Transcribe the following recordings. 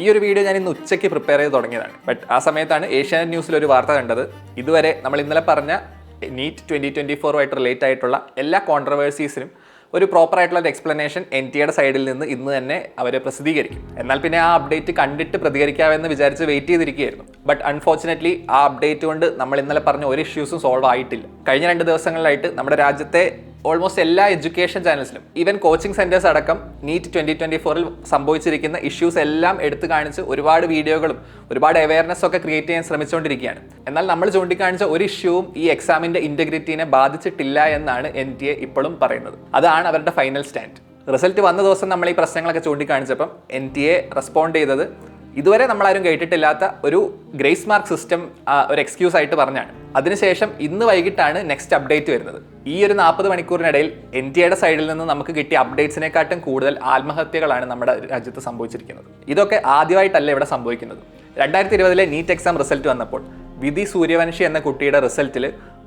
ഈ ഒരു വീഡിയോ ഞാൻ ഇന്ന് ഉച്ചയ്ക്ക് പ്രിപ്പയർ ചെയ്ത് തുടങ്ങിയതാണ്. ബട്ട് ആ സമയത്താണ് ഏഷ്യാനെറ്റ് ന്യൂസിൽ ഒരു വാർത്ത കണ്ടത്. ഇതുവരെ നമ്മൾ ഇന്നലെ പറഞ്ഞ നീറ്റ് 2024 റിലേറ്റ് ആയിട്ടുള്ള എല്ലാ കോൺട്രവേഴ്സീസിനും ഒരു പ്രോപ്പർ ആയിട്ടുള്ള ഒരു എക്സ്പ്ലനേഷൻ NTA സൈഡിൽ നിന്ന് ഇന്ന് തന്നെ അവർ പ്രസിദ്ധീകരിക്കും. എന്നാൽ പിന്നെ ആ അപ്ഡേറ്റ് കണ്ടിട്ട് പ്രതികരിക്കാമെന്ന് വിചാരിച്ച് വെയിറ്റ് ചെയ്തിരിക്കുകയായിരുന്നു. ബട്ട് അൺഫോർച്ചുനേറ്റ്ലി ആ അപ്ഡേറ്റ് കൊണ്ട് നമ്മൾ ഇന്നലെ പറഞ്ഞ ഒരു ഇഷ്യൂസും സോൾവ് ആയിട്ടില്ല. കഴിഞ്ഞ 2 ദിവസങ്ങളിലായിട്ട് നമ്മുടെ രാജ്യത്തെ ഓൾമോസ്റ്റ് എല്ലാ എഡ്യൂക്കേഷൻ ചാനൽസിലും ഈവൻ കോച്ചിങ് സെൻറ്റേഴ്സ് അടക്കം നീറ്റ് 2024 സംഭവിച്ചിരിക്കുന്ന ഇഷ്യൂസ് എല്ലാം എടുത്തു കാണിച്ച് ഒരുപാട് വീഡിയോകളും ഒരുപാട് അവയർനെസ് ഒക്കെ ക്രിയേറ്റ് ചെയ്യാൻ ശ്രമിച്ചുകൊണ്ടിരിക്കുകയാണ്. എന്നാൽ നമ്മൾ ചൂണ്ടിക്കാണിച്ച ഒരു ഇഷ്യൂവും ഈ എക്സാമിൻ്റെ ഇൻറ്റഗ്രിറ്റീനെ ബാധിച്ചിട്ടില്ല എന്നാണ് NTA ഇപ്പോഴും പറയുന്നത്. അതാണ് അവരുടെ ഫൈനൽ സ്റ്റാൻഡ്. റിസൾട്ട് വന്ന ദിവസം നമ്മൾ ഈ പ്രശ്നങ്ങളൊക്കെ ചൂണ്ടിക്കാണിച്ചപ്പം NTA റെസ്പോണ്ട് ചെയ്തത് ഇതുവരെ നമ്മളാരും കേട്ടിട്ടില്ലാത്ത ഒരു ഗ്രേസ് മാർക്ക് സിസ്റ്റം ഒരു എക്സ്ക്യൂസ് ആയിട്ട് പറഞ്ഞാണ്. അതിനുശേഷം ഇന്ന് വൈകിട്ടാണ് നെക്സ്റ്റ് അപ്ഡേറ്റ് വരുന്നത്. ഈ ഒരു 40 മണിക്കൂറിനിടയിൽ NTA സൈഡിൽ നിന്ന് നമുക്ക് കിട്ടിയ അപ്ഡേറ്റ്സിനെക്കാട്ടും കൂടുതൽ ആത്മഹത്യകളാണ് നമ്മുടെ രാജ്യത്ത് സംഭവിച്ചിരിക്കുന്നത്. ഇതൊക്കെ ആദ്യമായിട്ടല്ല ഇവിടെ സംഭവിക്കുന്നത്. 2020 നീറ്റ് എക്സാം റിസൾട്ട് വന്നപ്പോൾ വിധി സൂര്യവംശി എന്ന കുട്ടിയുടെ റിസൾട്ടിൽ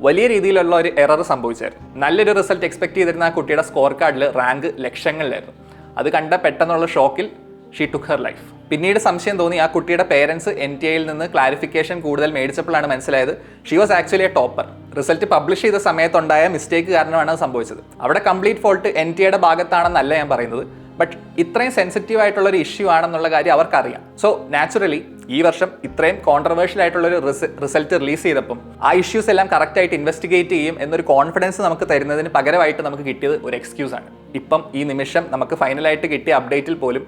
വലിയ രീതിയിലുള്ള ഒരു എറർ സംഭവിച്ചായിരുന്നു. നല്ലൊരു റിസൾട്ട് എക്സ്പെക്ട് ചെയ്തിരുന്ന ആ കുട്ടിയുടെ സ്കോർ കാർഡിൽ റാങ്ക് ലക്ഷങ്ങളിലായിരുന്നു. അത് കണ്ട പെട്ടെന്നുള്ള ഷോക്കിൽ ഷീ ടുക്ക് ഹെർ ലൈഫ്. പിന്നീട് സംശയം തോന്നി ആ കുട്ടിയുടെ പേരൻസ് NTA നിന്ന് ക്ലാരിഫിക്കേഷൻ കൂടുതൽ മേടിച്ചപ്പോഴാണ് മനസ്സിലായത് she was actually A topper. Result publish ചെയ്ത സമയത്തുണ്ടായ മിസ്റ്റേക്ക് കാരണമാണ് അത് സംഭവിച്ചത്. അവിടെ കംപ്ലീറ്റ് ഫോൾട്ട് NTA ഭാഗത്താണെന്നല്ല ഞാൻ പറയുന്നത്. ബട്ട് ഇത്രയും സെൻസിറ്റീവ് ആയിട്ടുള്ള ഒരു ഇഷ്യൂ ആണെന്നുള്ള കാര്യം അവർക്കറിയാം. സോ നാച്ചുറലി ഈ വർഷം ഇത്രയും കോൺട്രവേഴ്ഷ്യൽ ആയിട്ടുള്ള ഒരു റിസൾട്ട് റിലീസ് ചെയ്തപ്പം ആ ഇഷ്യൂസ് എല്ലാം കറക്റ്റായിട്ട് ഇൻവെസ്റ്റിഗേറ്റ് ചെയ്യും എന്നൊരു കോൺഫിഡൻസ് നമുക്ക് തരുന്നതിന് പകരമായിട്ട് നമുക്ക് കിട്ടിയത് ഒരു എക്സ്ക്യൂസ് ആണ്. ഇപ്പം ഈ നിമിഷം നമുക്ക് ഫൈനലായിട്ട് കിട്ടിയ അപ്ഡേറ്റിൽ പോലും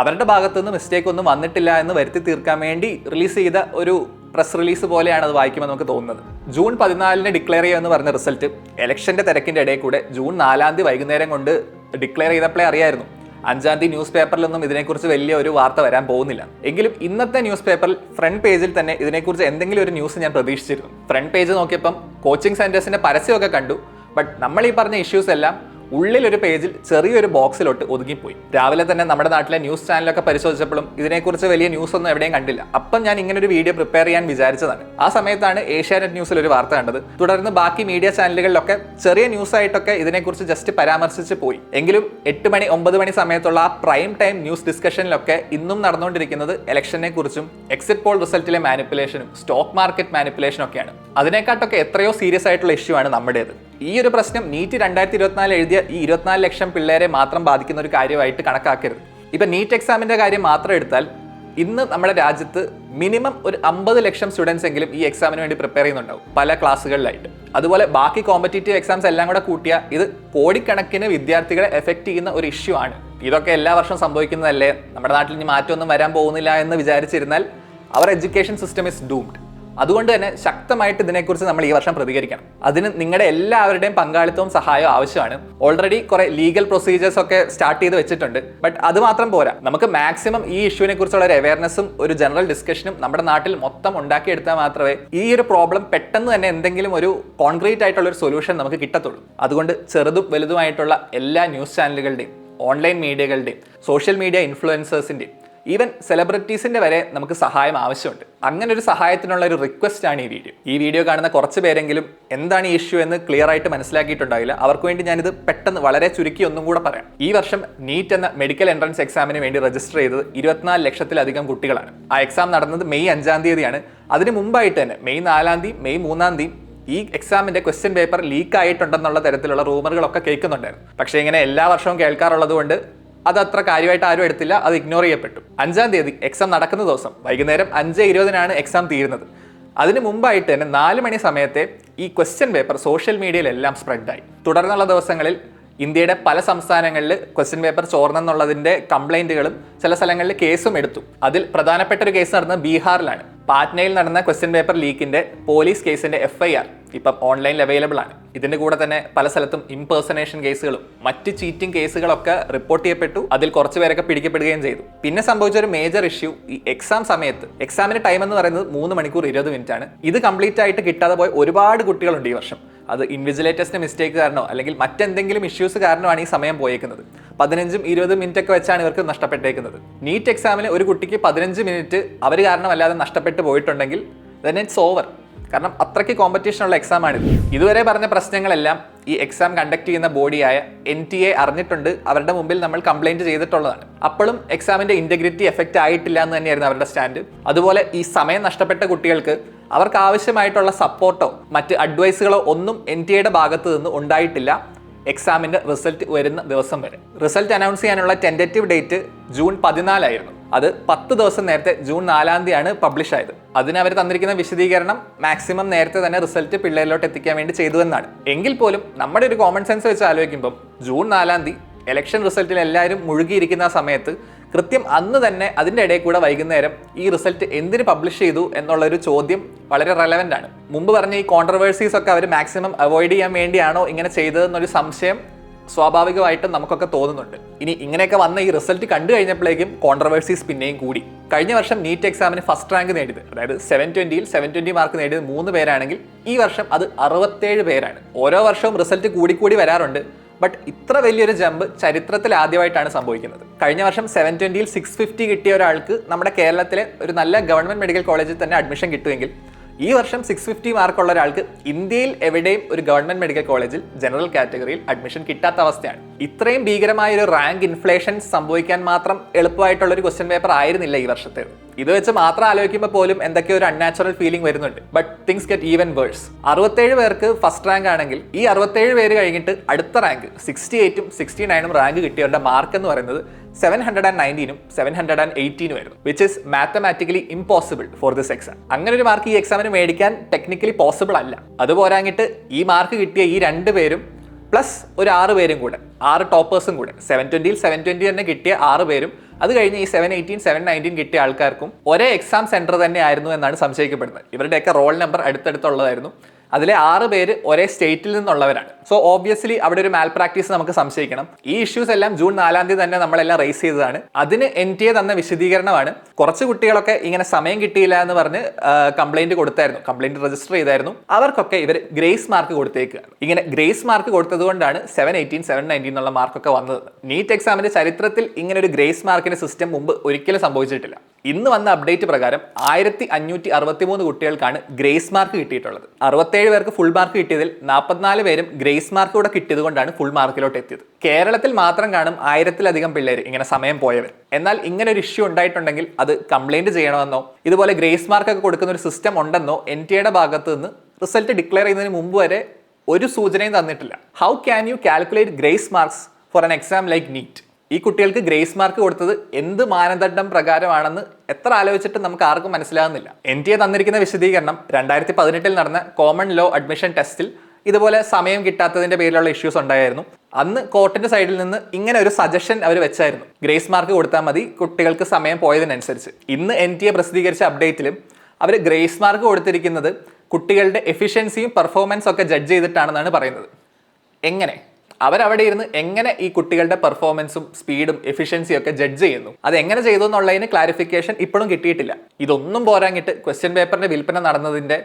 അവരുടെ ഭാഗത്തുനിന്ന് മിസ്റ്റേക്ക് ഒന്നും വന്നിട്ടില്ല എന്ന് വരുത്തി തീർക്കാൻ വേണ്ടി റിലീസ് ചെയ്ത ഒരു പ്രസ് റിലീസ് പോലെയാണ് അത് വായിക്കുമ്പോൾ നമുക്ക് തോന്നുന്നത്. ജൂൺ 14 ഡിക്ലെയർ ചെയ്യുമെന്ന് പറഞ്ഞ റിസൾട്ട് ഇലക്ഷൻ്റെ തിരക്കിൻ്റെ ഇടയിൽ കൂടെ ജൂൺ 4 വൈകുന്നേരം കൊണ്ട് ഡിക്ലെയർ ചെയ്തപ്പോഴേ അറിയായിരുന്നു 5 ന്യൂസ് പേപ്പറിലൊന്നും ഇതിനെക്കുറിച്ച് വലിയ ഒരു വാർത്ത വരാൻ പോകുന്നില്ല. എങ്കിലും ഇന്നത്തെ ന്യൂസ് പേപ്പറിൽ ഫ്രണ്ട് പേജിൽ തന്നെ ഇതിനെക്കുറിച്ച് എന്തെങ്കിലും ഒരു ന്യൂസ് ഞാൻ പ്രതീക്ഷിച്ചിരുന്നു. ഫ്രണ്ട് പേജ് നോക്കിയപ്പം കോച്ചിങ് സെൻറ്റേഴ്സിൻ്റെ പരസ്യമൊക്കെ കണ്ടു. ബട്ട് നമ്മൾ ഈ പറഞ്ഞ ഇഷ്യൂസ് എല്ലാം ഉള്ളിലൊരു പേജിൽ ചെറിയൊരു ബോക്സിലോട്ട് ഒതുങ്ങിപ്പോയി. രാവിലെ തന്നെ നമ്മുടെ നാട്ടിലെ ന്യൂസ് ചാനലൊക്കെ പരിശോധിച്ചപ്പോഴും ഇതിനെക്കുറിച്ച് വലിയ ന്യൂസ് ഒന്നും എവിടെയും കണ്ടില്ല. അപ്പം ഞാൻ ഇങ്ങനൊരു വീഡിയോ പ്രിപ്പയർ ചെയ്യാൻ വിചാരിച്ചതാണ്. ആ സമയത്താണ് ഏഷ്യാനെറ്റ് ന്യൂസിൽ ഒരു വാർത്ത കണ്ടത്. തുടർന്ന് ബാക്കി മീഡിയ ചാനലുകളിലൊക്കെ ചെറിയ ന്യൂസ് ആയിട്ടൊക്കെ ഇതിനെക്കുറിച്ച് ജസ്റ്റ് പരാമർശിച്ച് പോയി. എങ്കിലും 8 മണി 9 മണി സമയത്തുള്ള ആ പ്രൈം ടൈം ന്യൂസ് ഡിസ്കഷനിലൊക്കെ ഇന്നും നടന്നുകൊണ്ടിരിക്കുന്നത് ഇലക്ഷനെ കുറിച്ചും എക്സിറ്റ് പോൾ റിസൾട്ടിലെ മാനിപ്പുലേഷനും സ്റ്റോക്ക് മാർക്കറ്റ് മാനിപ്പുലേഷനും ഒക്കെയാണ്. അതിനെക്കാട്ടൊക്കെ എത്രയോ സീരിയസ് ആയിട്ടുള്ള ഇഷ്യൂ ആണ് നമ്മുടേത്. ഈ ഒരു പ്രശ്നം നീറ്റ് 2024 എഴുതിയ ഈ 24 ലക്ഷം പിള്ളേരെ മാത്രം ബാധിക്കുന്ന ഒരു കാര്യമായിട്ട് കണക്കാക്കരുത്. ഇപ്പം നീറ്റ് എക്സാമിൻ്റെ കാര്യം മാത്രം എടുത്താൽ ഇന്ന് നമ്മുടെ രാജ്യത്ത് മിനിമം ഒരു 50 ലക്ഷം സ്റ്റുഡൻസ് എങ്കിലും ഈ എക്സാമിന് വേണ്ടി പ്രിപ്പയർ ചെയ്യുന്നുണ്ടാവും പല ക്ലാസ്സുകളിലായിട്ട്. അതുപോലെ ബാക്കി കോമ്പറ്റേറ്റീവ് എക്സാംസ് എല്ലാം കൂടെ കൂട്ടിയാൽ ഇത് കോടിക്കണക്കിന് വിദ്യാർത്ഥികളെ എഫക്റ്റ് ചെയ്യുന്ന ഒരു ഇഷ്യൂ ആണ്. ഇതൊക്കെ എല്ലാ വർഷവും സംഭവിക്കുന്നതല്ലേ, നമ്മുടെ നാട്ടിൽ ഇനി മാറ്റമൊന്നും വരാൻ പോകുന്നില്ല എന്ന് വിചാരിച്ചിരുന്നാൽ അവർ എഡ്യൂക്കേഷൻ സിസ്റ്റം ഇസ് ഡൂംഡ്. അതുകൊണ്ട് തന്നെ ശക്തമായിട്ട് ഇതിനെക്കുറിച്ച് നമ്മൾ ഈ വർഷം പ്രതികരിക്കണം. അതിന് നിങ്ങളുടെ എല്ലാവരുടെയും പങ്കാളിത്തവും സഹായവും ആവശ്യമാണ്. ഓൾറെഡി കുറെ ലീഗൽ പ്രൊസീജിയേഴ്സ് ഒക്കെ സ്റ്റാർട്ട് ചെയ്ത് വെച്ചിട്ടുണ്ട്. ബട്ട് അത് മാത്രം പോരാ, നമുക്ക് മാക്സിമം ഈ ഇഷ്യൂവിനെ കുറിച്ചുള്ള ഒരു അവയർനെസ്സും ഒരു ജനറൽ ഡിസ്കഷനും നമ്മുടെ നാട്ടിൽ മൊത്തം ഉണ്ടാക്കിയെടുത്താൽ മാത്രമേ ഈ ഒരു പ്രോബ്ലം പെട്ടെന്ന് തന്നെ എന്തെങ്കിലും ഒരു കോൺക്രീറ്റ് ആയിട്ടുള്ള ഒരു സൊല്യൂഷൻ നമുക്ക് കിട്ടത്തുള്ളൂ. അതുകൊണ്ട് ചെറുതും വലുതുമായിട്ടുള്ള എല്ലാ ന്യൂസ് ചാനലുകളുടെയും ഓൺലൈൻ മീഡിയകളുടെയും സോഷ്യൽ മീഡിയ ഇൻഫ്ലുവൻസേഴ്സിൻ്റെയും ഈവൻ സെലിബ്രിറ്റീസിൻ്റെ വരെ നമുക്ക് സഹായം ആവശ്യമുണ്ട്. അങ്ങനെ ഒരു സഹായത്തിനുള്ള ഒരു റിക്വസ്റ്റ് ആണ് ഈ വീഡിയോ കാണുന്ന കുറച്ച് പേരെങ്കിലും എന്താണ് ഈ ഇഷ്യൂ എന്ന് ക്ലിയർ ആയിട്ട് മനസ്സിലാക്കിയിട്ടുണ്ടാവില്ല. അവർക്ക് വേണ്ടി ഞാനിത് പെട്ടെന്ന് വളരെ ചുരുക്കി ഒന്നും കൂടെ പറയാം. ഈ വർഷം നീറ്റ് എന്ന മെഡിക്കൽ എൻട്രൻസ് എക്സാമിന് വേണ്ടി രജിസ്റ്റർ ചെയ്തത് 24 ലക്ഷത്തിലധികം കുട്ടികളാണ്. ആ എക്സാം നടന്നത് മെയ് 5 അതിന് മുമ്പായിട്ട് തന്നെ മെയ് 4 മെയ് 3 ഈ എക്സാമിന്റെ ക്വസ്റ്റ്യൻ പേപ്പർ ലീക്ക് ആയിട്ടുണ്ടെന്നുള്ള തരത്തിലുള്ള റൂമറുകളൊക്കെ കേൾക്കുന്നുണ്ടായിരുന്നു. പക്ഷേ ഇങ്ങനെ എല്ലാ വർഷവും കേൾക്കാറുള്ളത് കൊണ്ട് അത് അത്ര കാര്യമായിട്ട് ആരും എടുത്തില്ല, അത് ഇഗ്നോർ ചെയ്യപ്പെട്ടു. 5 എക്സാം നടക്കുന്ന ദിവസം വൈകുന്നേരം 5:20 എക്സാം തീരുന്നത്. അതിന് മുമ്പായിട്ട് തന്നെ 4 മണി സമയത്തെ ഈ ക്വസ്റ്റ്യൻ പേപ്പർ സോഷ്യൽ മീഡിയയിലെല്ലാം സ്പ്രെഡായി. തുടർന്നുള്ള ദിവസങ്ങളിൽ ഇന്ത്യയുടെ പല സംസ്ഥാനങ്ങളിൽ ക്വസ്റ്റ്യൻ പേപ്പർ ചോർന്നെന്നുള്ളതിൻ്റെ കംപ്ലൈൻറ്റുകളും ചില സ്ഥലങ്ങളിൽ കേസും എടുത്തു. അതിൽ പ്രധാനപ്പെട്ട ഒരു കേസ് നടന്നത് ബീഹാറിലാണ്. പാറ്റ്നയിൽ നടന്ന ക്വസ്റ്റ്യൻ പേപ്പർ ലീക്കിൻ്റെ പോലീസ് കേസിൻ്റെ FIR ഇപ്പം ഓൺലൈനിൽ അവൈലബിൾ ആണ്. ഇതിൻ്റെ കൂടെ തന്നെ പല സ്ഥലത്തും ഇംപേഴ്സണേഷൻ കേസുകളും മറ്റ് ചീറ്റിംഗ് കേസുകളൊക്കെ റിപ്പോർട്ട് ചെയ്യപ്പെട്ടു. അതിൽ കുറച്ച് പേരൊക്കെ പിടിക്കപ്പെടുകയും ചെയ്തു. പിന്നെ സംഭവിച്ച ഒരു മേജർ ഇഷ്യൂ ഈ എക്സാം സമയത്ത് എക്സാമിൻ്റെ ടൈം എന്ന് പറയുന്നത് 3 മണിക്കൂർ 20 മിനിറ്റ് ആണ്. ഇത് കംപ്ലീറ്റ് ആയിട്ട് കിട്ടാതെ പോയ ഒരുപാട് കുട്ടികളുണ്ട് ഈ വർഷം. അത് ഇൻവിജിലേറ്റേഴ്സിന്റെ മിസ്റ്റേക്ക് കാരണമോ അല്ലെങ്കിൽ മറ്റെന്തെങ്കിലും ഇഷ്യൂസ് കാരണമാണ് ഈ സമയം പോയേക്കുന്നത്. 15-20 മിനിറ്റ് ഒക്കെ വെച്ചാണ് ഇവർക്ക് നഷ്ടപ്പെട്ടേക്കുന്നത്. നീറ്റ് എക്സാമിന് ഒരു കുട്ടിക്ക് 15 മിനിറ്റ് അവർ കാരണമല്ലാതെ നഷ്ടപ്പെട്ടു പോയിട്ടുണ്ടെങ്കിൽ then it's over. കാരണം അത്രയ്ക്ക് കോമ്പറ്റീഷനുള്ള എക്സാമാണിത്. ഇതുവരെ പറഞ്ഞ പ്രശ്നങ്ങളെല്ലാം ഈ എക്സാം കണ്ടക്ട് ചെയ്യുന്ന ബോഡിയായ NTA അറിഞ്ഞിട്ടുണ്ട്, അവരുടെ മുമ്പിൽ നമ്മൾ കംപ്ലൈന്റ് ചെയ്തിട്ടുള്ളതാണ്. അപ്പോഴും എക്സാമിന്റെ ഇന്റഗ്രിറ്റി എഫക്റ്റ് ആയിട്ടില്ല എന്ന് തന്നെയായിരുന്നു അവരുടെ സ്റ്റാൻഡ്. അതുപോലെ ഈ സമയം നഷ്ടപ്പെട്ട കുട്ടികൾക്ക് അവർക്ക് ആവശ്യമായിട്ടുള്ള സപ്പോർട്ടോ മറ്റ് അഡ്വൈസുകളോ ഒന്നും NTA ഭാഗത്ത് നിന്ന് ഉണ്ടായിട്ടില്ല എക്സാമിന്റെ റിസൾട്ട് വരുന്ന ദിവസം വരെ. റിസൾട്ട് അനൗൺസ് ചെയ്യാനുള്ള ടെൻറ്റേറ്റീവ് ഡേറ്റ് ജൂൺ 14 ആയിരുന്നു. അത് 10 ദിവസം നേരത്തെ ജൂൺ 4 പബ്ലിഷ് ആയത്. അതിന് അവർ തന്നിരിക്കുന്ന വിശദീകരണം മാക്സിമം നേരത്തെ തന്നെ റിസൾട്ട് പിള്ളേരിലോട്ട് എത്തിക്കാൻ വേണ്ടി ചെയ്തു എന്നാണ്. എങ്കിൽ പോലും നമ്മുടെ ഒരു കോമൺ സെൻസ് വെച്ച് ആലോചിക്കുമ്പോൾ ജൂൺ 4 ഇലക്ഷൻ റിസൾട്ടിൽ എല്ലാവരും മുഴുകിയിരിക്കുന്ന ആ സമയത്ത് കൃത്യം അന്ന് തന്നെ അതിൻ്റെ ഇടയിൽ കൂടെ വൈകുന്നേരം ഈ റിസൾട്ട് എന്തിന് പബ്ലിഷ് ചെയ്തു എന്നുള്ളൊരു ചോദ്യം വളരെ റെലവൻ്റ് ആണ്. മുമ്പ് പറഞ്ഞ ഈ കോൺട്രവേഴ്സീസ് ഒക്കെ അവർ മാക്സിമം അവോയ്ഡ് ചെയ്യാൻ വേണ്ടിയാണോ ഇങ്ങനെ ചെയ്തതെന്നൊരു സംശയം സ്വാഭാവികമായിട്ടും നമുക്കൊക്കെ തോന്നുന്നുണ്ട്. ഇനി ഇങ്ങനെയൊക്കെ വന്ന ഈ റിസൾട്ട് കണ്ടു കഴിഞ്ഞപ്പോഴേക്കും കോൺട്രവേഴ്സീസ് പിന്നെയും കൂടി. കഴിഞ്ഞ വർഷം നീറ്റ് എക്സാമിന് ഫസ്റ്റ് റാങ്ക് നേടിയത്, അതായത് 720-ൽ 720 മാർക്ക് നേടിയത് 3 പേരാണെങ്കിൽ ഈ വർഷം അത് 67 പേരാണ്. ഓരോ വർഷവും റിസൾട്ട് കൂടിക്കൂടി വരാറുണ്ട്. ബട്ട് ഇത്ര വലിയൊരു ജമ്പ് ചരിത്രത്തിൽ ആദ്യമായിട്ടാണ് സംഭവിക്കുന്നത്. കഴിഞ്ഞ വർഷം 720-ൽ 650 കിട്ടിയ ഒരാൾക്ക് നമ്മുടെ കേരളത്തിലെ ഒരു നല്ല ഗവൺമെന്റ് മെഡിക്കൽ കോളേജിൽ തന്നെ അഡ്മിഷൻ കിട്ടുമെങ്കിൽ ഈ വർഷം 650 മാർക്കുള്ള ഒരാൾക്ക് ഇന്ത്യയിൽ എവിടെയും ഒരു ഗവൺമെന്റ് മെഡിക്കൽ കോളേജിൽ ജനറൽ കാറ്റഗറിയിൽ അഡ്മിഷൻ കിട്ടാത്ത അവസ്ഥയാണ്. ഇത്രയും ഭീകരമായ ഒരു റാങ്ക് ഇൻഫ്ലേഷൻ സംഭവിക്കാൻ മാത്രം എളുപ്പമായിട്ടുള്ള ഒരു ക്വസ്റ്റ്യൻ പേപ്പർ ആയിരുന്നില്ല ഈ വർഷത്തെ. ഇത് വെച്ച് മാത്രം ആലോചിക്കുമ്പോൾ പോലും എന്തൊക്കെയോ ഒരു അൺനാച്ചുറൽ ഫീലിംഗ് വരുന്നുണ്ട്. But things get even worse. 67 പേർക്ക് ഫസ്റ്റ് റാങ്ക് ആണെങ്കിൽ ഈ 67 പേര് കഴിഞ്ഞിട്ട് അടുത്ത റാങ്ക് 68-ഉം 69-ഉം റാങ്ക് കിട്ടിയവരുടെ മാർക്ക് എന്ന് പറയുന്നത് 719-ഉം 718-ഉം ആയിരുന്നു, which is mathematically impossible for this exam. അങ്ങനെ ഒരു മാർക്ക് ഈ എക്സാമിന് മേടിക്കാൻ ടെക്നിക്കലി പോസിബിൾ അല്ല. അതുപോരാങ്ങിട്ട് ഈ മാർക്ക് കിട്ടിയ ഈ 2 പേരും പ്ലസ് ഒരു 6 പേരും കൂടെ, 6 ടോപ്പേഴ്സും കൂടെ, 720-ൽ 720 തന്നെ കിട്ടിയ 6 പേരും, അത് കഴിഞ്ഞ് ഈ 718, 719 കിട്ടിയ ആൾക്കാർക്കും ഒരേ എക്സാം സെന്റർ തന്നെ ആയിരുന്നു എന്നാണ് സംശയിക്കപ്പെടുന്നത്. ഇവരുടെയൊക്കെ റോൾ നമ്പർ അടുത്തടുത്തുള്ളതായിരുന്നു. അതിലെ 6 പേര് ഒരേ സ്റ്റേറ്റിൽ നിന്നുള്ളവരാണ്. സോ ഓബ്വിയസ്ലി അവിടെ ഒരു മാൽ പ്രാക്ടീസ് നമുക്ക് സംശയിക്കണം. ഈ ഇഷ്യൂസ് എല്ലാം ജൂൺ 4 തന്നെ നമ്മളെല്ലാം റേസ് ചെയ്തതാണ്. അതിന് NTA തന്ന വിശദീകരണമാണ്. കുറച്ച് കുട്ടികളൊക്കെ ഇങ്ങനെ സമയം കിട്ടിയില്ല എന്ന് പറഞ്ഞ് കംപ്ലൈന്റ് കൊടുത്തായിരുന്നു, കംപ്ലൈന്റ് രജിസ്റ്റർ ചെയ്തായിരുന്നു. അവർക്കൊക്കെ ഇവർ ഗ്രേസ് മാർക്ക് കൊടുത്തേക്കുകയാണ്. ഇങ്ങനെ ഗ്രേസ് മാർക്ക് കൊടുത്തത് കൊണ്ടാണ് 718, 719 എന്നുള്ള മാർക്കൊക്കെ വന്നത്. നീറ്റ് എക്സാമിന്റെ ചരിത്രത്തിൽ ഇങ്ങനെ ഒരു ഗ്രേസ് മാർക്കിന്റെ സിസ്റ്റം മുമ്പ് ഒരിക്കലും സംഭവിച്ചിട്ടില്ല. ഇന്ന് വന്ന അപ്ഡേറ്റ് പ്രകാരം 1563 കുട്ടികൾക്കാണ് ഗ്രേസ് മാർക്ക് കിട്ടിയിട്ടുള്ളത്. 67 പേർക്ക് ഫുൾ മാർക്ക് കിട്ടിയതിൽ 44 പേരും ഗ്രേസ് മാർക്ക് കൂടെ കിട്ടിയത് കൊണ്ടാണ് ഫുൾ മാർക്കിലോട്ട് എത്തിയത്. കേരളത്തിൽ മാത്രം കാണും 1000-ലധികം പിള്ളേർ ഇങ്ങനെ സമയം പോയവർ. എന്നാൽ ഇങ്ങനെ ഒരു ഇഷ്യൂ ഉണ്ടായിട്ടുണ്ടെങ്കിൽ അത് കംപ്ലൈന്റ് ചെയ്യണമെന്നോ ഇതുപോലെ ഗ്രേസ് മാർക്ക് ഒക്കെ കൊടുക്കുന്ന ഒരു സിസ്റ്റം ഉണ്ടെന്നോ NTA ഭാഗത്ത് നിന്ന് റിസൾട്ട് ഡിക്ലെയർ ചെയ്യുന്നതിന് മുമ്പ് വരെ ഒരു സൂചനയും തന്നിട്ടില്ല. How can you calculate grace marks for an exam like neat? ഈ കുട്ടികൾക്ക് ഗ്രേസ് മാർക്ക് കൊടുത്തത് എന്ത് മാനദണ്ഡം പ്രകാരമാണെന്ന് എത്ര ആലോചിച്ചിട്ട് നമുക്ക് ആർക്കും മനസ്സിലാകുന്നില്ല. NTA തന്നിരിക്കുന്ന വിശദീകരണം 2018-ൽ നടന്ന കോമൺ ലോ അഡ്മിഷൻ ടെസ്റ്റിൽ ഇതുപോലെ സമയം കിട്ടാത്തതിന്റെ പേരിലുള്ള ഇഷ്യൂസ് ഉണ്ടായിരുന്നു. അന്ന് കോർട്ടിന്റെ സൈഡിൽ നിന്ന് ഇങ്ങനെ ഒരു സജഷൻ അവർ വെച്ചായിരുന്നു, ഗ്രേസ് മാർക്ക് കൊടുത്താൽ മതി കുട്ടികൾക്ക് സമയം പോയതിനനുസരിച്ച്. ഇന്ന് NTA പ്രസിദ്ധീകരിച്ച അപ്ഡേറ്റിലും അവർ ഗ്രേസ് മാർക്ക് കൊടുത്തിരിക്കുന്നത് കുട്ടികളുടെ എഫിഷ്യൻസിയും പെർഫോമൻസും ഒക്കെ ജഡ്ജ് ചെയ്തിട്ടാണെന്നാണ് പറയുന്നത്. എങ്ങനെ അവരവിടെ ഇരുന്ന് എങ്ങനെ ഈ കുട്ടികളുടെ പെർഫോമൻസും സ്പീഡും എഫിഷ്യൻസിയും ഒക്കെ ജഡ്ജ് ചെയ്യുന്നു, അത് എങ്ങനെ ചെയ്തു എന്നുള്ളതിന് ക്ലാരിഫിക്കേഷൻ ഇപ്പോഴും കിട്ടിയിട്ടില്ല. ഇതൊന്നും പോരാങ്ങിട്ട് ക്വസ്റ്റ്യൻ പേപ്പറിന്റെ വിൽപ്പന നടന്നതിന്റെ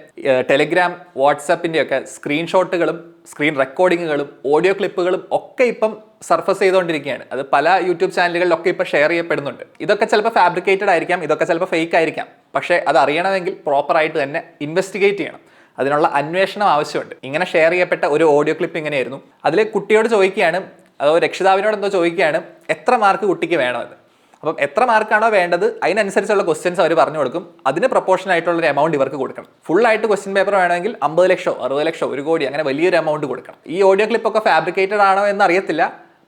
ടെലിഗ്രാം, വാട്സാപ്പിന്റെ ഒക്കെ സ്ക്രീൻഷോട്ടുകളും സ്ക്രീൻ റെക്കോർഡിങ്ങുകളും ഓഡിയോ ക്ലിപ്പുകളും ഒക്കെ ഇപ്പം സർഫസ് ചെയ്തുകൊണ്ടിരിക്കുകയാണ്. അത് പല യൂട്യൂബ് ചാനലുകളിലൊക്കെ ഇപ്പോൾ ഷെയർ ചെയ്യപ്പെടുന്നുണ്ട്. ഇതൊക്കെ ചിലപ്പോൾ ഫാബ്രിക്കേറ്റഡ് ആയിരിക്കാം, ഇതൊക്കെ ചിലപ്പോൾ ഫേക്ക് ആയിരിക്കാം. പക്ഷേ അത് അറിയണമെങ്കിൽ പ്രോപ്പറായിട്ട് തന്നെ ഇൻവെസ്റ്റിഗേറ്റ് ചെയ്യണം. അതിനുള്ള അന്വേഷണം ആവശ്യമുണ്ട്. ഇങ്ങനെ ഷെയർ ചെയ്യപ്പെട്ട ഒരു ഓഡിയോ ക്ലിപ്പ് ഇങ്ങനെയായിരുന്നു. അതിൽ കുട്ടിയോട് ചോദിക്കുകയാണ്, അതോ രക്ഷിതാവിനോട് എന്തോ ചോദിക്കുകയാണ്, എത്ര മാർക്ക് കുട്ടിക്ക് വേണമെന്ന്. അപ്പം എത്ര മാർക്കാണോ വേണ്ടത് അതിനനുസരിച്ചുള്ള ക്വസ്റ്റ്യൻസ് അവർ പറഞ്ഞു കൊടുക്കും. അതിന് പ്രൊപ്പോർഷൻ ആയിട്ടുള്ള ഒരു എമൗണ്ട് ഇവർക്ക് കൊടുക്കണം. ഫുൾ ആയിട്ട് ക്വസ്റ്റ്യൻ പേപ്പർ വേണമെങ്കിൽ 50 ലക്ഷമോ 60 ലക്ഷമോ 1 കോടി അങ്ങനെ വലിയൊരു എമൗണ്ട് കൊടുക്കണം. ഈ ഓഡിയോ ക്ലിപ്പൊക്കെ ഫാബ്രിക്കേറ്റഡ് ആണോ എന്ന് അറിയത്തില്ല,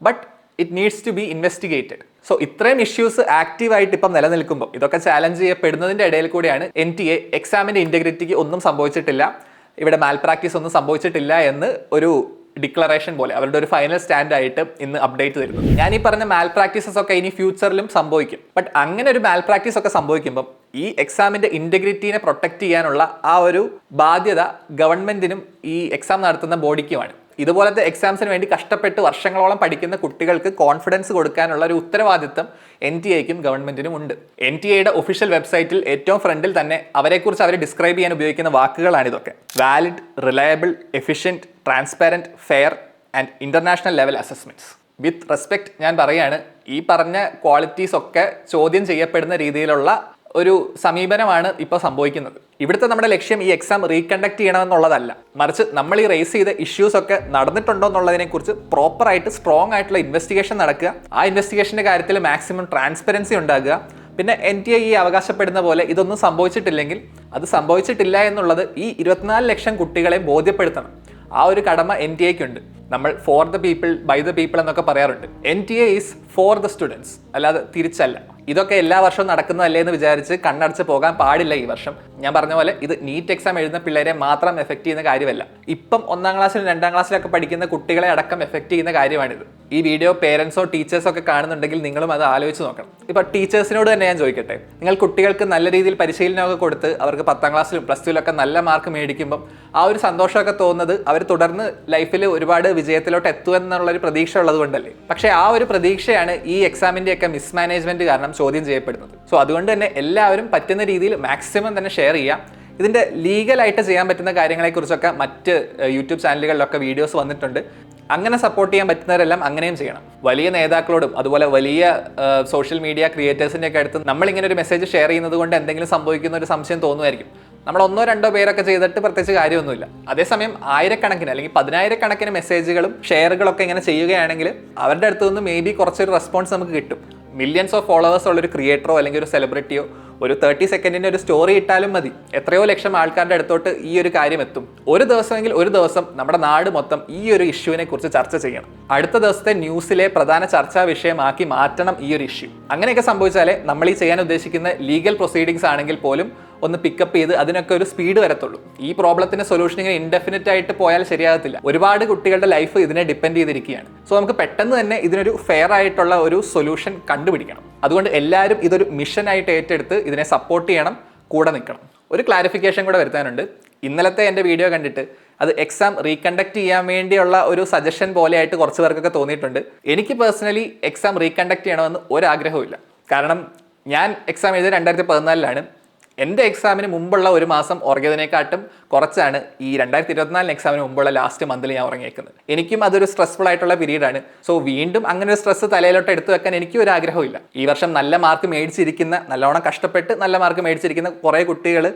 but it needs to be investigated. So ഇത്രയും ഇഷ്യൂസ് ആക്റ്റീവായിട്ട് ഇപ്പം നിലനിൽക്കുമ്പോൾ ഇതൊക്കെ ചാലഞ്ച് ചെയ്യപ്പെടുന്നതിന്റെ ഇടയിൽ കൂടിയാണ് NTA എക്സാമിന്റെ ഇന്റഗ്രിറ്റിക്ക് ഒന്നും സംഭവിച്ചിട്ടില്ല, ഇവിടെ മാൽ പ്രാക്ടീസ് ഒന്നും സംഭവിച്ചിട്ടില്ല എന്ന് ഒരു ഡിക്ലറേഷൻ പോലെ അവരുടെ ഒരു ഫൈനൽ സ്റ്റാൻഡ് ആയിട്ട് ഇന്ന് അപ്ഡേറ്റ് തരുന്നു. ഞാൻ ഈ പറഞ്ഞ മാൽ പ്രാക്ടീസസ് ഒക്കെ ഇനി ഫ്യൂച്ചറിലും സംഭവിക്കും. ബട്ട് അങ്ങനെ ഒരു മാൽ പ്രാക്ടീസ് ഒക്കെ സംഭവിക്കുമ്പോൾ ഈ എക്സാമിന്റെ ഇന്റഗ്രിറ്റീനെ പ്രൊട്ടക്ട് ചെയ്യാനുള്ള ആ ഒരു ബാധ്യത ഗവൺമെന്റിനും ഈ എക്സാം നടത്തുന്ന ബോഡിക്കുമാണ്. ഇതുപോലത്തെ എക്സാംസിന് വേണ്ടി കഷ്ടപ്പെട്ട് വർഷങ്ങളോളം പഠിക്കുന്ന കുട്ടികൾക്ക് കോൺഫിഡൻസ് കൊടുക്കാനുള്ള ഒരു ഉത്തരവാദിത്തം NTAക്കും ഗവൺമെന്റിനും ഉണ്ട്. NTAയുടെ ഒഫീഷ്യൽ വെബ്സൈറ്റിൽ ഏറ്റവും ഫ്രണ്ടിൽ തന്നെ അവരെക്കുറിച്ച് അവർ ഡിസ്ക്രൈബ് ചെയ്യാൻ ഉപയോഗിക്കുന്ന വാക്കുകളാണ് ഇതൊക്കെ. Valid, reliable, efficient, transparent, fair and international level assessments. With respect ഞാൻ പറയാണ്, ഈ പറഞ്ഞ ക്വാളിറ്റീസ് ഒക്കെ ചോദ്യം ചെയ്യപ്പെടുന്ന രീതിയിലുള്ള ഒരു സമീപനമാണ് ഇപ്പോൾ സംഭവിക്കുന്നത്. ഇവിടുത്തെ നമ്മുടെ ലക്ഷ്യം ഈ എക്സാം റീകണ്ടക്ട് ചെയ്യണമെന്നുള്ളതല്ല, മറിച്ച് നമ്മൾ ഈ റേസ് ചെയ്ത ഇഷ്യൂസ് ഒക്കെ നടന്നിട്ടുണ്ടോ എന്നുള്ളതിനെക്കുറിച്ച് പ്രോപ്പറായിട്ട് സ്ട്രോങ് ആയിട്ടുള്ള ഇൻവെസ്റ്റിഗേഷൻ നടക്കുക. ആ ഇൻവെസ്റ്റിഗേഷൻ്റെ കാര്യത്തിൽ മാക്സിമം ട്രാൻസ്പെറൻസി ഉണ്ടാകുക. പിന്നെ NTA ഈ അവകാശപ്പെടുന്ന പോലെ ഇതൊന്നും സംഭവിച്ചിട്ടില്ലെങ്കിൽ അത് സംഭവിച്ചിട്ടില്ല എന്നുള്ളത് ഈ 24 ലക്ഷം കുട്ടികളെ ബോധ്യപ്പെടുത്തണം. ആ ഒരു കടമ NTA-ക്കുണ്ട്. നമ്മൾ for the people by the people എന്നൊക്കെ പറയാറുണ്ട്. NTA is for the students, അല്ലാതെ തിരിച്ചല്ല. ഇതൊക്കെ എല്ലാ വർഷവും നടക്കുന്നതല്ലേ എന്ന് വിചാരിച്ച് കണ്ണടച്ച് പോകാൻ പാടില്ല. ഈ വർഷം ഞാൻ പറഞ്ഞ പോലെ ഇത് നീറ്റ് എക്സാം എഴുതുന്ന പിള്ളേരെ മാത്രം എഫക്ട് ചെയ്യുന്ന കാര്യമല്ല, ഇപ്പം 1ാം ക്ലാസ്സിലും 2ാം ക്ലാസ്സിലൊക്കെ പഠിക്കുന്ന കുട്ടികളെ അടക്കം എഫക്ട് ചെയ്യുന്ന കാര്യമാണിത്. ഈ വീഡിയോ പേരൻസോ ടീച്ചേഴ്സോ ഒക്കെ കാണുന്നുണ്ടെങ്കിൽ നിങ്ങളും അത് ആലോചിച്ച് നോക്കണം. ഇപ്പോൾ ടീച്ചേഴ്സിനോട് തന്നെ ഞാൻ ചോദിക്കട്ടെ, നിങ്ങൾ കുട്ടികൾക്ക് നല്ല രീതിയിൽ പരിശീലനമൊക്കെ കൊടുത്ത് അവർക്ക് 10ാം ക്ലാസ്സിലും +2-ലൊക്കെ നല്ല മാർക്ക് മേടിക്കുമ്പം ആ ഒരു സന്തോഷമൊക്കെ തോന്നുന്നത് അവർ തുടർന്ന് ലൈഫിൽ ഒരുപാട് വിജയത്തിലോട്ട് എത്തുമെന്നുള്ളൊരു പ്രതീക്ഷ ഉള്ളത് കൊണ്ടല്ലേ. പക്ഷേ ആ ഒരു പ്രതീക്ഷയാണ് ഈ എക്സാമിൻ്റെയൊക്കെ മിസ്മാനേജ്മെൻറ്റ് കാരണം ചോദ്യം ചെയ്യപ്പെടുന്നത്. സോ അതുകൊണ്ട് തന്നെ എല്ലാവരും പറ്റുന്ന രീതിയിൽ മാക്സിമം തന്നെ ഷെയർ ചെയ്യാം. ഇതിൻ്റെ ലീഗലായിട്ട് ചെയ്യാൻ പറ്റുന്ന കാര്യങ്ങളെക്കുറിച്ചൊക്കെ മറ്റ് യൂട്യൂബ് ചാനലുകളിലൊക്കെ വീഡിയോസ് വന്നിട്ടുണ്ട്. അങ്ങനെ സപ്പോർട്ട് ചെയ്യാൻ പറ്റുന്നവരെല്ലാം അങ്ങനെയും ചെയ്യണം. വലിയ നേതാക്കളോടും അതുപോലെ വലിയ സോഷ്യൽ മീഡിയ ക്രിയേറ്റേഴ്സിൻ്റെ ഒക്കെ അടുത്ത് നമ്മളിങ്ങനെ ഒരു മെസ്സേജ് ഷെയർ ചെയ്യുന്നത് കൊണ്ട് എന്തെങ്കിലും സംഭവിക്കുന്ന ഒരു സംശയം തോന്നുമായിരിക്കും. നമ്മൾ 1-2 പേരൊക്കെ ചെയ്തിട്ട് പ്രത്യേകിച്ച് കാര്യമൊന്നുമില്ല. അതേസമയം ആയിരക്കണക്കിന് അല്ലെങ്കിൽ 10,000-കണക്കിന് മെസ്സേജുകളും ഷെയറുകളൊക്കെ ഇങ്ങനെ ചെയ്യുകയാണെങ്കിൽ അവരുടെ അടുത്ത് നിന്ന് മേ ബി കുറച്ചൊരു റെസ്പോൺസ് നമുക്ക് കിട്ടും. മില്യൺസ് ഓഫ് ഫോളോവേഴ്സ് ഉള്ളൊരു ക്രിയേറ്ററോ അല്ലെങ്കിൽ ഒരു സെലിബ്രിറ്റിയോ ഒരു 30 സെക്കൻഡിൻ്റെ ഒരു സ്റ്റോറി ഇട്ടാലും മതി, എത്രയോ ലക്ഷം ആൾക്കാരുടെ അടുത്തോട്ട് ഈ ഒരു കാര്യം എത്തും. ഒരു ദിവസം നമ്മുടെ നാട് മൊത്തം ഈ ഒരു ഇഷ്യൂവിനെ കുറിച്ച് ചർച്ച ചെയ്യണം. അടുത്ത ദിവസത്തെ ന്യൂസിലെ പ്രധാന ചർച്ചാ വിഷയമാക്കി മാറ്റണം ഈ ഒരു ഇഷ്യൂ. അങ്ങനെയൊക്കെ സംഭവിച്ചാലേ നമ്മൾ ഈ ചെയ്യാൻ ഉദ്ദേശിക്കുന്ന ലീഗൽ പ്രൊസീഡിങ്സ് ആണെങ്കിൽ പോലും ഒന്ന് പിക്കപ്പ് ചെയ്ത് അതിനൊക്കെ ഒരു സ്പീഡ് വരത്തുള്ളൂ. ഈ പ്രോബ്ലത്തിന്റെ സൊല്യൂഷൻ ഇങ്ങനെ ഇൻഡെഫിനിറ്റ് ആയിട്ട് പോയാൽ ശരിയാകത്തില്ല. ഒരുപാട് കുട്ടികളുടെ ലൈഫ് ഇതിനെ ഡിപ്പെൻഡ് ചെയ്തിരിക്കുകയാണ്. സോ നമുക്ക് പെട്ടെന്ന് തന്നെ ഇതിനൊരു ഫെയർ ആയിട്ടുള്ള ഒരു സൊല്യൂഷൻ കണ്ടുപിടിക്കണം. അതുകൊണ്ട് എല്ലാവരും ഇതൊരു മിഷനായിട്ട് ഏറ്റെടുത്ത് ഇതിനെ സപ്പോർട്ട് ചെയ്യണം, കൂടെ നിൽക്കണം. ഒരു ക്ലാരിഫിക്കേഷൻ കൂടെ വരുത്താനുണ്ട്. ഇന്നലത്തെ എൻ്റെ വീഡിയോ കണ്ടിട്ട് അത് എക്സാം റീകണ്ടക്ട് ചെയ്യാൻ വേണ്ടിയുള്ള ഒരു സജഷൻ പോലെയായിട്ട് കുറച്ച് പേർക്കൊക്കെ തോന്നിയിട്ടുണ്ട്. എനിക്ക് പേഴ്സണലി എക്സാം റീകണ്ടക്ട് ചെയ്യണമെന്ന് ഒരാഗ്രഹമില്ല. കാരണം ഞാൻ എക്സാം എഴുതിയത് 2014-ലാണ്. എൻ്റെ എക്സാമിന് മുമ്പുള്ള ഒരു മാസം ഉറങ്ങിയതിനെക്കാട്ടും കുറച്ചാണ് ഈ 2024 എക്സാമിന് മുമ്പുള്ള ലാസ്റ്റ് മന്തിൽ ഞാൻ ഉറങ്ങിയേക്കുന്നത്. എനിക്കും അതൊരു സ്ട്രെസ്ഫുൾ ആയിട്ടുള്ള പീരീഡാണ്. സോ വീണ്ടും അങ്ങനെ ഒരു സ്ട്രെസ് തലയിലോട്ട് എടുത്തു വെക്കാൻ എനിക്കും ഒരു ആഗ്രഹമില്ല. ഈ വർഷം നല്ല മാർക്ക് മേടിച്ചിരിക്കുന്ന, നല്ലോണം കഷ്ടപ്പെട്ട് നല്ല മാർക്ക് മേടിച്ചിരിക്കുന്ന കുറേ കുട്ടികൾ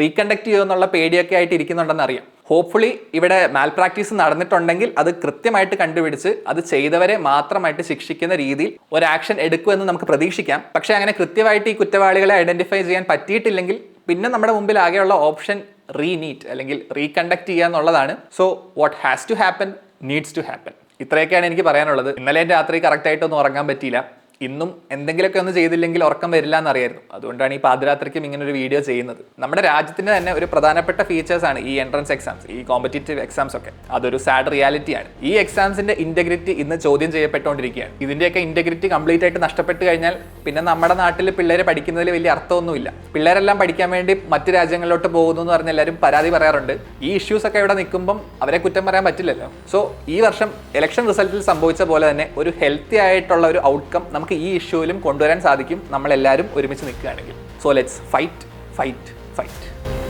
റീകണ്ടക്ട് ചെയ്യുമെന്നുള്ള പേടിയൊക്കെ ആയിട്ട് ഇരിക്കുന്നുണ്ടെന്ന് അറിയാം. ഹോപ്പ്ഫുള്ളി ഇവിടെ മാൽ പ്രാക്ടീസ് നടന്നിട്ടുണ്ടെങ്കിൽ അത് കൃത്യമായിട്ട് കണ്ടുപിടിച്ച് അത് ചെയ്തവരെ മാത്രമായിട്ട് ശിക്ഷിക്കുന്ന രീതിയിൽ ഒരു ആക്ഷൻ എടുക്കുമെന്ന് നമുക്ക് പ്രതീക്ഷിക്കാം. പക്ഷേ അങ്ങനെ കൃത്യമായിട്ട് ഈ കുറ്റവാളികളെ ഐഡന്റിഫൈ ചെയ്യാൻ പറ്റിയിട്ടില്ലെങ്കിൽ പിന്നെ നമ്മുടെ മുമ്പിൽ ആകെയുള്ള ഓപ്ഷൻ റീനീറ്റ് അല്ലെങ്കിൽ റീകണ്ടക്ട് ചെയ്യുക എന്നുള്ളതാണ്. So what has to happen needs to happen. ഇത്രയൊക്കെയാണ് എനിക്ക് പറയാനുള്ളത്. ഇന്നലെ രാത്രി കറക്റ്റായിട്ടൊന്നും ഉറങ്ങാൻ പറ്റിയില്ല. ഇന്നും എന്തെങ്കിലുമൊക്കെ ഒന്ന് ചെയ്തില്ലെങ്കിൽ ഉറക്കം വരില്ല എന്നറിയായിരുന്നു. അതുകൊണ്ടാണ് ഈ പാതിരാത്രിക്കും ഇങ്ങനെ ഒരു വീഡിയോ ചെയ്യുന്നത്. നമ്മുടെ രാജ്യത്തിൻ്റെ തന്നെ ഒരു പ്രധാനപ്പെട്ട ഫീച്ചേഴ്സാണ് ഈ എൻട്രൻസ് എക്സാംസ്, ഈ കോമ്പറ്റേറ്റീവ് എക്സാംസ് ഒക്കെ. അതൊരു സാഡ് റിയാലിറ്റിയാണ്. ഈ എക്സാംസിന്റെ ഇന്റഗ്രിറ്റി ഇന്ന് ചോദ്യം ചെയ്യപ്പെട്ടുകൊണ്ടിരിക്കുകയാണ്. ഇതിന്റെയൊക്കെ ഇന്റഗ്രിറ്റി കംപ്ലീറ്റ് ആയിട്ട് നഷ്ടപ്പെട്ട് കഴിഞ്ഞാൽ പിന്നെ നമ്മുടെ നാട്ടിൽ പിള്ളേരെ പഠിക്കുന്നതിൽ വലിയ അർത്ഥമൊന്നുമില്ല. പിള്ളേരെല്ലാം പഠിക്കാൻ വേണ്ടി മറ്റു രാജ്യങ്ങളിലോട്ട് പോകുന്നു എന്ന് പറഞ്ഞ് എല്ലാവരും പരാതി പറയാറുണ്ട്. ഈ ഇഷ്യൂസ് ഒക്കെ ഇവിടെ നിൽക്കുമ്പം അവരെ കുറ്റം പറയാൻ പറ്റില്ലല്ലോ. സോ ഈ വർഷം ഇലക്ഷൻ റിസൾട്ടിൽ സംഭവിച്ച പോലെ തന്നെ ഒരു ഹെൽത്തി ആയിട്ടുള്ള ഒരു ഔട്ട്കം നമുക്ക് ഈ ഇഷ്യൂവിലും കൊണ്ടുവരാൻ സാധിക്കും, നമ്മളെല്ലാവരും ഒരുമിച്ച് നിൽക്കുകയാണെങ്കിൽ. So let's fight.